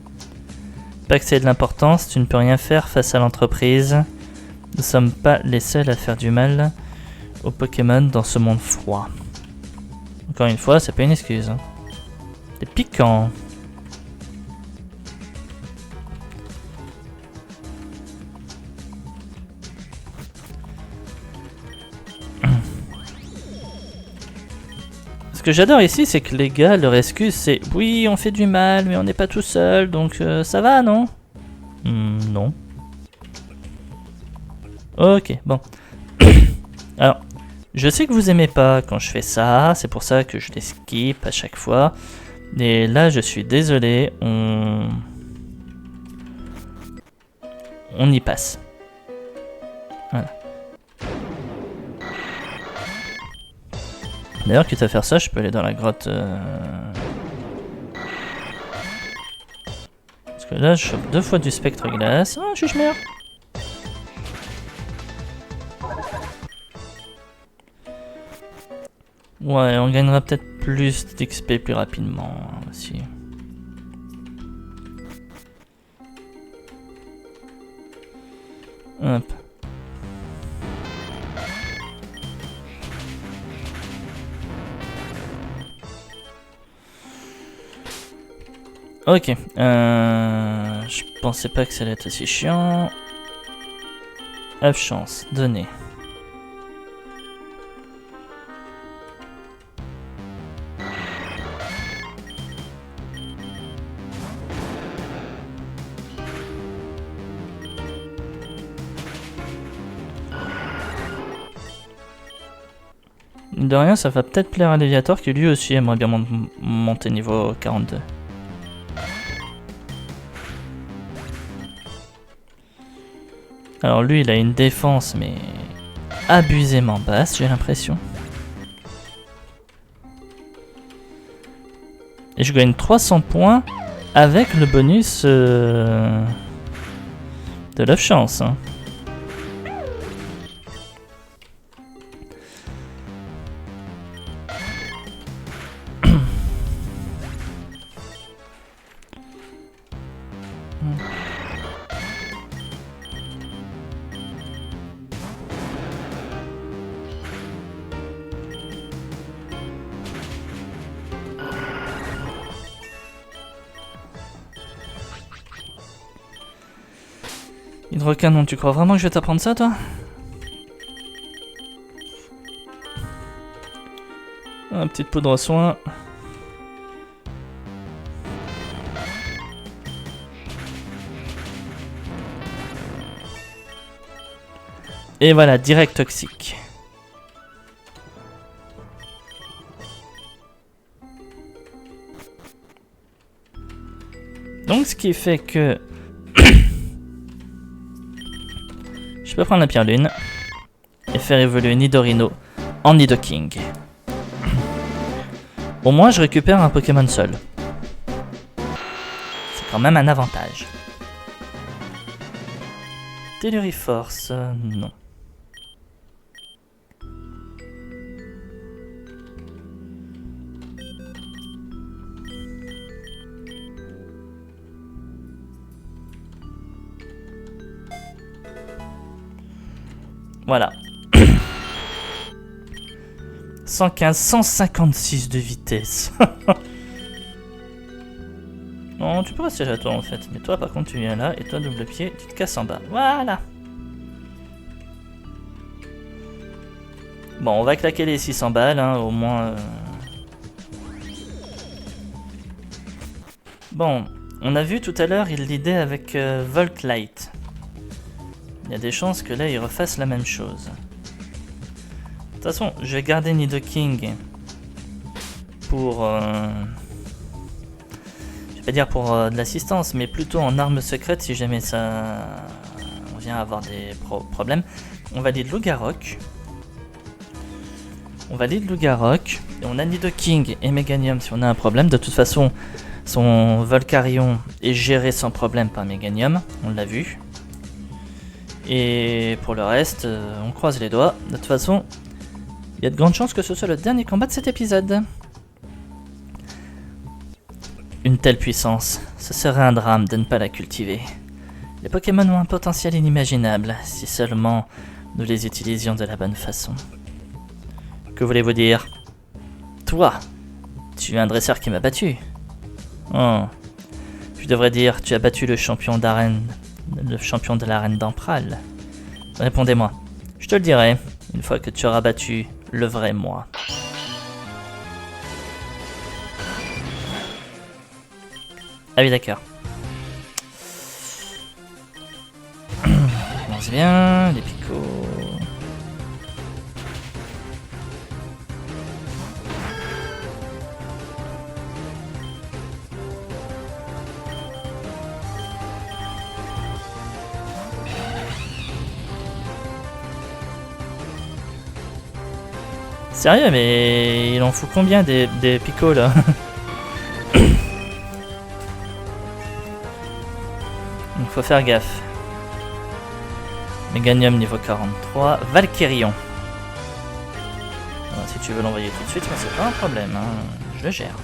Pas que c'est de l'importance, tu ne peux rien faire face à l'entreprise. Nous ne sommes pas les seuls à faire du mal aux Pokémon dans ce monde froid. Encore une fois, c'est pas une excuse. Hein. C'est piquant. Ce que j'adore ici, c'est que les gars, leur excuse, c'est « Oui, on fait du mal, mais on n'est pas tout seul, donc ça va, non ?» Non. Ok, bon. Alors, je sais que vous aimez pas quand je fais ça, c'est pour ça que je les skip à chaque fois. Et là, je suis désolé, on y passe. Voilà. D'ailleurs, quitte à faire ça, je peux aller dans la grotte. Parce que là, je chope 2 fois du spectre glace. Oh, je meurs. Ouais, on gagnera peut-être plus d'XP plus rapidement aussi. Hop. Ok, je pensais pas que ça allait être aussi chiant. F chance, donner. De rien, ça va peut-être plaire à Léviator qui lui aussi aimerait bien monter niveau 42. Alors lui, il a une défense, mais abusément basse, j'ai l'impression. Et je gagne 300 points avec le bonus de l'œuf chance. Hein. Hydrocanon, tu crois vraiment que je vais t'apprendre ça, toi? Un petite poudre à soin. Et voilà, direct toxique. Donc ce qui fait que je peux prendre la pierre lune et faire évoluer Nidorino en Nidoking. Au moins je récupère un Pokémon seul. C'est quand même un avantage. Telluriforce, non. Voilà. 115, 156 de vitesse. Non, tu peux rester là toi en fait. Mais toi par contre tu viens là et toi double pied, tu te casses en bas. Voilà. Bon, on va claquer les 600 balles, hein, au moins. Bon, on a vu tout à l'heure, il l'idée avec Volklight. Il y a des chances que là, il refasse la même chose. De toute façon, je vais garder Nidoking pour... je vais pas dire pour de l'assistance, mais plutôt en arme secrète si jamais ça... on vient avoir des problèmes. On valide Lugarok. On valide Lugarok. Et on a Nidoking et Meganium si on a un problème. De toute façon, son Volcarion est géré sans problème par Meganium. On l'a vu. Et pour le reste, on croise les doigts. De toute façon, il y a de grandes chances que ce soit le dernier combat de cet épisode. Une telle puissance, ce serait un drame de ne pas la cultiver. Les Pokémon ont un potentiel inimaginable, si seulement nous les utilisions de la bonne façon. Que voulez-vous dire? Toi, tu es un dresseur qui m'a battu. Oh, je devrais dire, tu as battu le champion d'arène. Le champion de l'arène d'Ampral. Répondez-moi. Je te le dirai, une fois que tu auras battu le vrai moi. Ah oui, d'accord. On commence bien, les picots. Sérieux, mais il en fout combien des picots là? Il faut faire gaffe. Meganium niveau 43. Valkyrion. Alors, si tu veux l'envoyer tout de suite, c'est pas un problème, hein. Je le gère.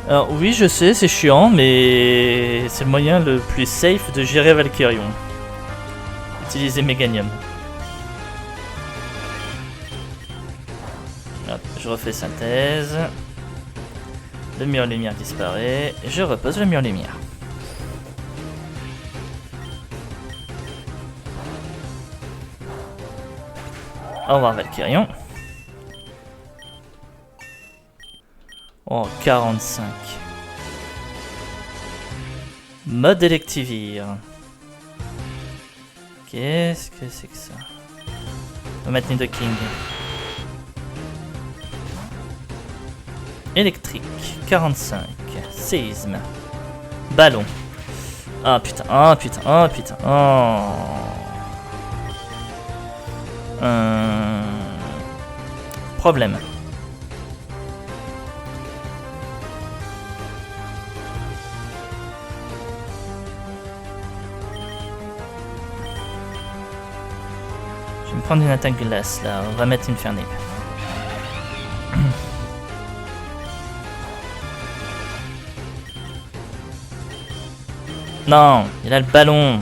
Alors oui, je sais, c'est chiant, mais c'est le moyen le plus safe de gérer Valkyrion. Utiliser Meganium. Hop, je refais synthèse. Le mur lumière disparaît. Je repose le mur lumière. Au revoir Valkyrion. Oh, 45. Mode Electivire. Qu'est-ce que c'est que ça? On va mettre Nidoking. Électrique. 45. Séisme. Ballon. Ah putain, ah putain, ah putain, oh. Problème. Je vais me prendre une attaque glace là, on va mettre Infernape. Non, il a le ballon.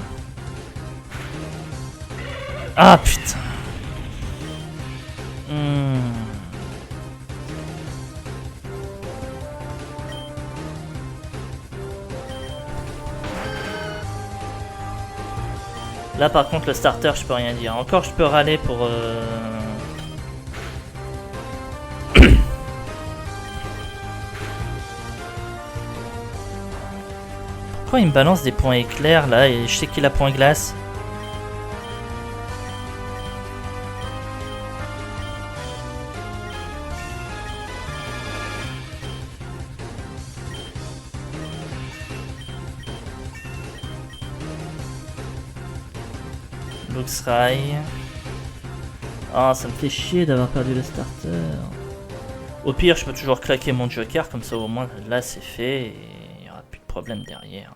Ah putain. Là par contre le starter je peux rien dire. Encore je peux râler pour Pourquoi il me balance des points éclairs là et je sais qu'il a point glace? Luxray. Ah, ça me fait chier d'avoir perdu le starter. Au pire, je peux toujours claquer mon joker, comme ça au moins là c'est fait et il n'y aura plus de problème derrière.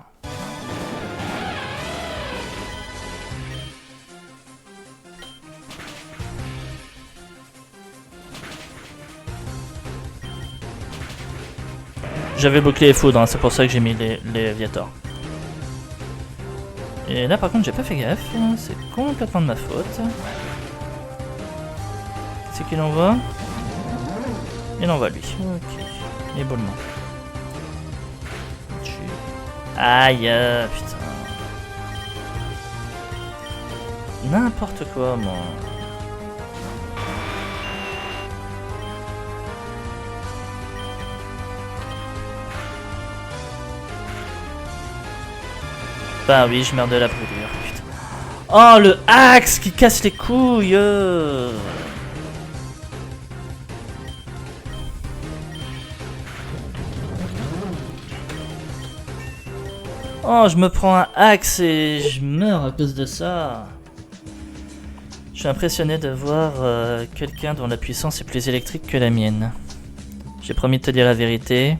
J'avais bouclé les foudres, hein, c'est pour ça que j'ai mis les aviators. Et là par contre j'ai pas fait gaffe, c'est complètement de ma faute. C'est qu'il envoie? Il envoie lui. Ok. Éboulement. Aïe, putain. N'importe quoi moi. Bah oui, je meurs de la brûlure, putain. Oh, le axe qui casse les couilles. Oh, je me prends un axe et je meurs à cause de ça. Je suis impressionné de voir quelqu'un dont la puissance est plus électrique que la mienne. J'ai promis de te dire la vérité.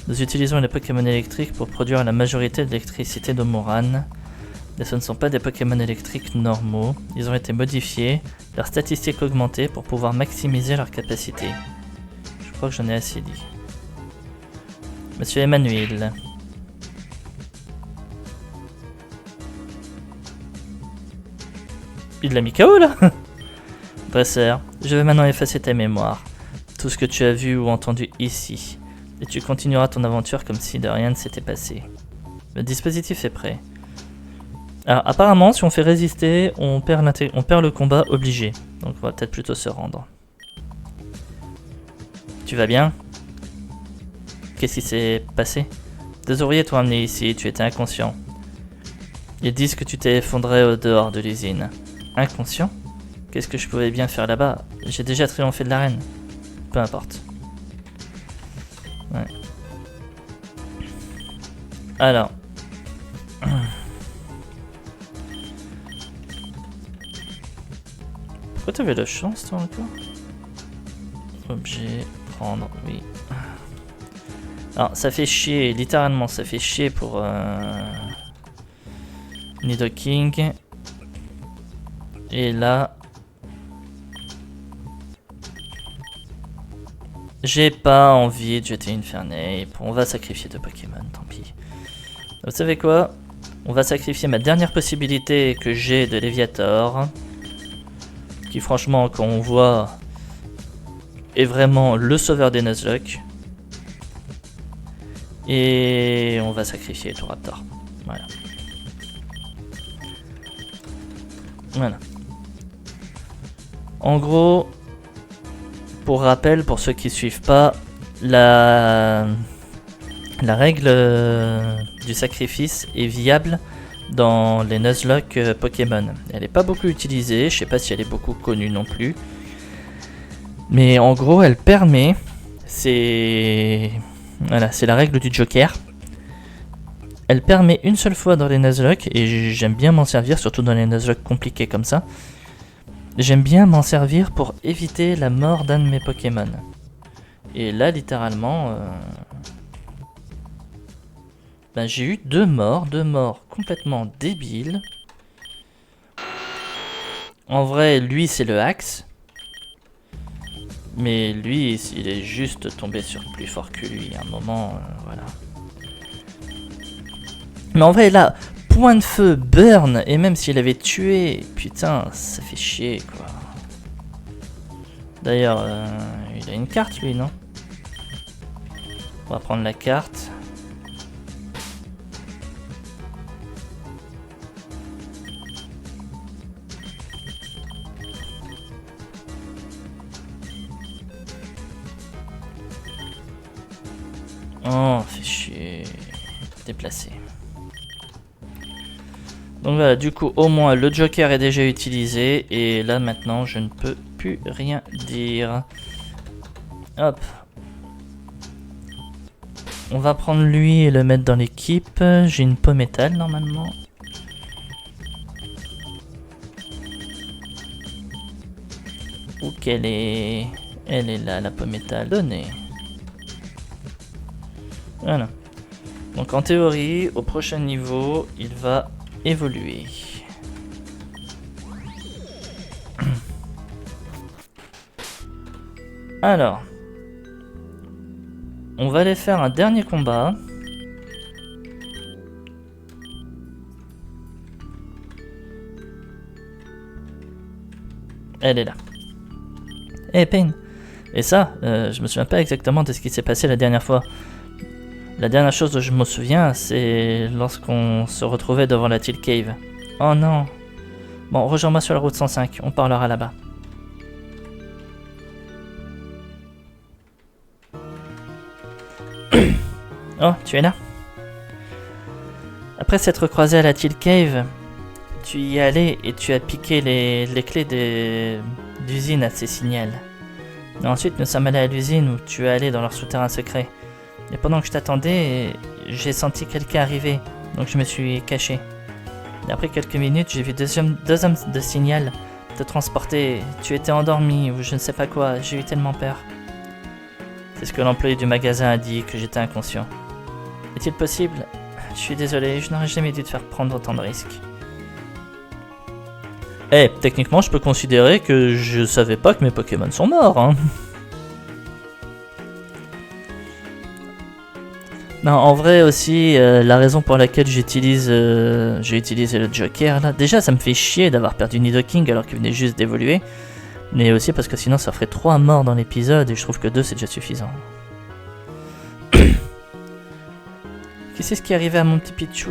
Nous utilisons les Pokémon électriques pour produire la majorité de l'électricité de Moran. Mais ce ne sont pas des Pokémon électriques normaux. Ils ont été modifiés, leurs statistiques augmentées pour pouvoir maximiser leur capacité. Je crois que j'en ai assez dit. Monsieur Emmanuel. Il l'a mis KO là. Dresseur, je vais maintenant effacer ta mémoire. Tout ce que tu as vu ou entendu ici. Et tu continueras ton aventure comme si de rien ne s'était passé. Le dispositif est prêt. Alors apparemment si on fait résister, on perd le combat obligé. Donc on va peut-être plutôt se rendre. Tu vas bien? Qu'est-ce qui s'est passé? Des ouvriers t'ont amené ici, tu étais inconscient. Ils disent que tu t'es effondré au dehors de l'usine. Inconscient? Qu'est-ce que je pouvais bien faire là-bas? J'ai déjà triomphé de l'arène. Peu importe. Ouais. Alors. Pourquoi t'avais la chance toi encore? Objet, prendre, oui. Alors ça fait chier, littéralement ça fait chier pour Nidoking. Et là j'ai pas envie de jeter une Infernape. On va sacrifier 2 Pokémon, tant pis. Vous savez quoi? On va sacrifier ma dernière possibilité que j'ai de Léviator. Qui franchement, quand on voit, est vraiment le sauveur des Nuzlocke. Et on va sacrifier Toraptor. Voilà. Voilà. En gros, pour rappel, pour ceux qui suivent pas, la règle du sacrifice est viable dans les Nuzlocke Pokémon. Elle n'est pas beaucoup utilisée, je sais pas si elle est beaucoup connue non plus. Mais en gros, elle permet, voilà, c'est la règle du Joker. Elle permet une seule fois dans les Nuzlocke, et j'aime bien m'en servir, surtout dans les Nuzlocke compliqués comme ça. J'aime bien m'en servir pour éviter la mort d'un de mes Pokémon. Et là, littéralement, j'ai eu deux morts complètement débiles. En vrai, lui, c'est le Axe. Mais lui, il est juste tombé sur plus fort que lui à un moment, voilà. Mais en vrai, là, point de feu, burn, et même s'il avait tué, putain, ça fait chier, quoi. D'ailleurs, il a une carte, lui, non? On va prendre la carte. Oh, fait chier. Déplacé. Donc voilà, du coup, au moins le Joker est déjà utilisé. Et là, maintenant, je ne peux plus rien dire. Hop. On va prendre lui et le mettre dans l'équipe. J'ai une peau métal, normalement. Où qu'elle est? Elle est là, la peau métal. Donnée. Voilà. Donc en théorie, au prochain niveau, il va évoluer. Alors, on va aller faire un dernier combat. Elle est là. Eh, Pain. Et ça, je me souviens pas exactement de ce qui s'est passé la dernière fois. La dernière chose dont je me souviens, c'est lorsqu'on se retrouvait devant la Teal Cave. Oh non. Bon, rejoins-moi sur la route 105, on parlera là-bas. Oh, tu es là? Après s'être croisé à la Teal Cave, tu y es allé et tu as piqué les clés d'usine à ces signals. Et ensuite, nous sommes allés à l'usine où tu es allé dans leur souterrain secret. Et pendant que je t'attendais, j'ai senti quelqu'un arriver, donc je me suis caché. Et après quelques minutes, j'ai vu deux hommes de signal te transporter. Tu étais endormi ou je ne sais pas quoi, j'ai eu tellement peur. C'est ce que l'employé du magasin a dit, que j'étais inconscient. Est-il possible? Je suis désolé, je n'aurais jamais dû te faire prendre autant de risques. Eh, techniquement, je peux considérer que je savais pas que mes Pokémon sont morts, hein. Non, en vrai aussi, la raison pour laquelle j'ai utilisé le Joker là, déjà ça me fait chier d'avoir perdu Nidoking alors qu'il venait juste d'évoluer, mais aussi parce que sinon ça ferait 3 morts dans l'épisode et je trouve que 2 c'est déjà suffisant. Qu'est-ce qui est arrivé à mon petit Pichu?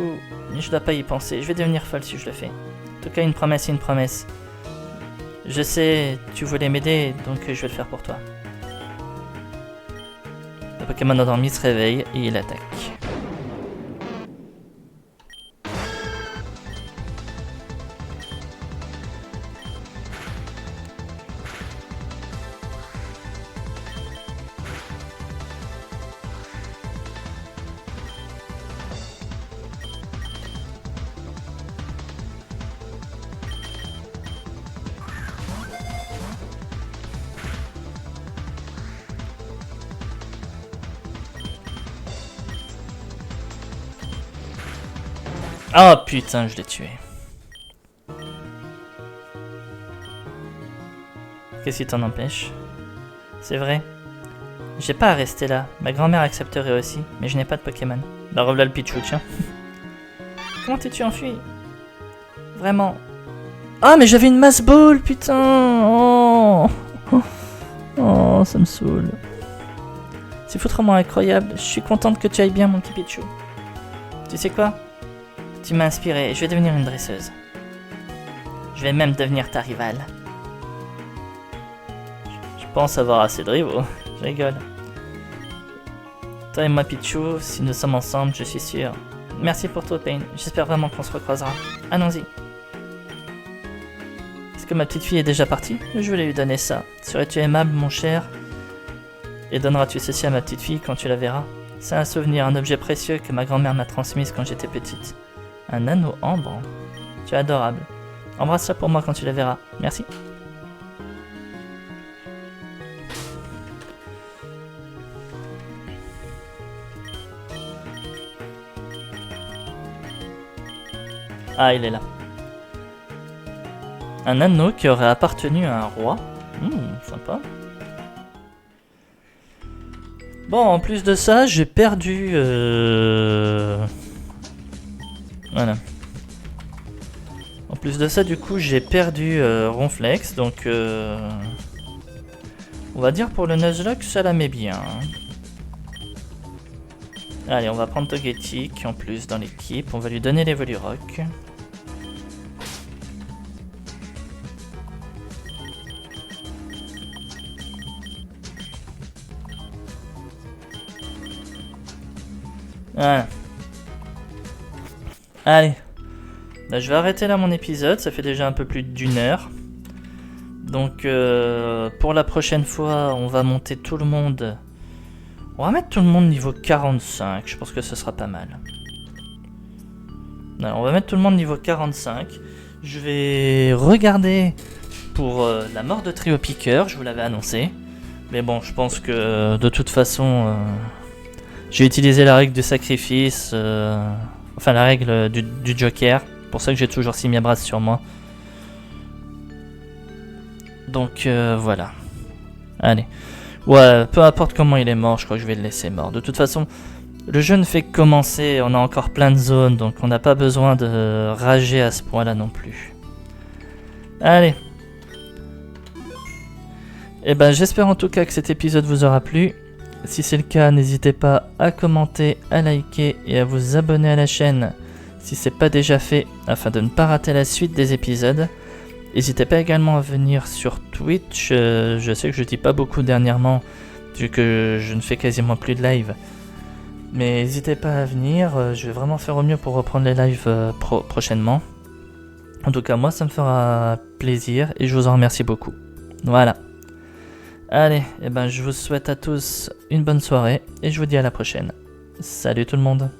Je dois pas y penser, je vais devenir folle si je le fais. En tout cas une promesse c'est une promesse. Je sais, tu voulais m'aider, donc je vais le faire pour toi. Le Pokémon endormi se réveille et il attaque. Oh putain, je l'ai tué. Qu'est-ce qui t'en empêche? C'est vrai. J'ai pas à rester là. Ma grand-mère accepterait aussi, mais je n'ai pas de Pokémon. Bah revoilà le Pichu, tiens. Comment t'es-tu enfui? Vraiment. Ah mais j'avais une masse ball, putain. Oh. Oh, ça me saoule. C'est foutrement incroyable. Je suis contente que tu ailles bien, mon petit Pichu. Tu sais quoi? Tu m'as inspiré, je vais devenir une dresseuse. Je vais même devenir ta rivale. pense avoir assez de rivaux. Je rigole. Toi et moi, Pichou, si nous sommes ensemble, je suis sûr. Merci pour tout, Pain. J'espère vraiment qu'on se recroisera. Allons-y. Est-ce que ma petite fille est déjà partie? Je voulais lui donner ça. Serais-tu aimable, mon cher? Et donneras-tu ceci à ma petite fille quand tu la verras? C'est un souvenir, un objet précieux que ma grand-mère m'a transmis quand j'étais petite. Un anneau ambre. Tu es adorable. Embrasse-la pour moi quand tu la verras. Merci. Ah, il est là. Un anneau qui aurait appartenu à un roi. Sympa. Bon, en plus de ça, j'ai perdu... Voilà. En plus de ça, du coup, j'ai perdu Ronflex, donc... On va dire pour le Nuzlocke, ça la met bien. Allez, on va prendre Togetic en plus dans l'équipe. On va lui donner les Volurock. Voilà. Allez. Là, je vais arrêter là mon épisode. Ça fait déjà un peu plus d'1 heure. Donc, pour la prochaine fois, on va monter tout le monde... On va mettre tout le monde niveau 45, je pense que ce sera pas mal. Alors, on va mettre tout le monde niveau 45. Je vais regarder pour la mort de Trio Piqueur, je vous l'avais annoncé. Mais bon, je pense que de toute façon, j'ai utilisé la règle du sacrifice, enfin la règle du Joker. C'est pour ça que j'ai toujours Simiabras sur moi. Donc voilà. Allez. Ouais, peu importe comment il est mort, je crois que je vais le laisser mort. De toute façon, le jeu ne fait que commencer, on a encore plein de zones, donc on n'a pas besoin de rager à ce point-là non plus. Allez. Et ben j'espère en tout cas que cet épisode vous aura plu. Si c'est le cas, n'hésitez pas à commenter, à liker et à vous abonner à la chaîne si c'est pas déjà fait, afin de ne pas rater la suite des épisodes. N'hésitez pas également à venir sur Twitch, je sais que je dis pas beaucoup dernièrement, vu que je ne fais quasiment plus de live. Mais n'hésitez pas à venir, je vais vraiment faire au mieux pour reprendre les lives prochainement. En tout cas, moi ça me fera plaisir et je vous en remercie beaucoup. Voilà. Allez, et ben je vous souhaite à tous une bonne soirée et je vous dis à la prochaine. Salut tout le monde.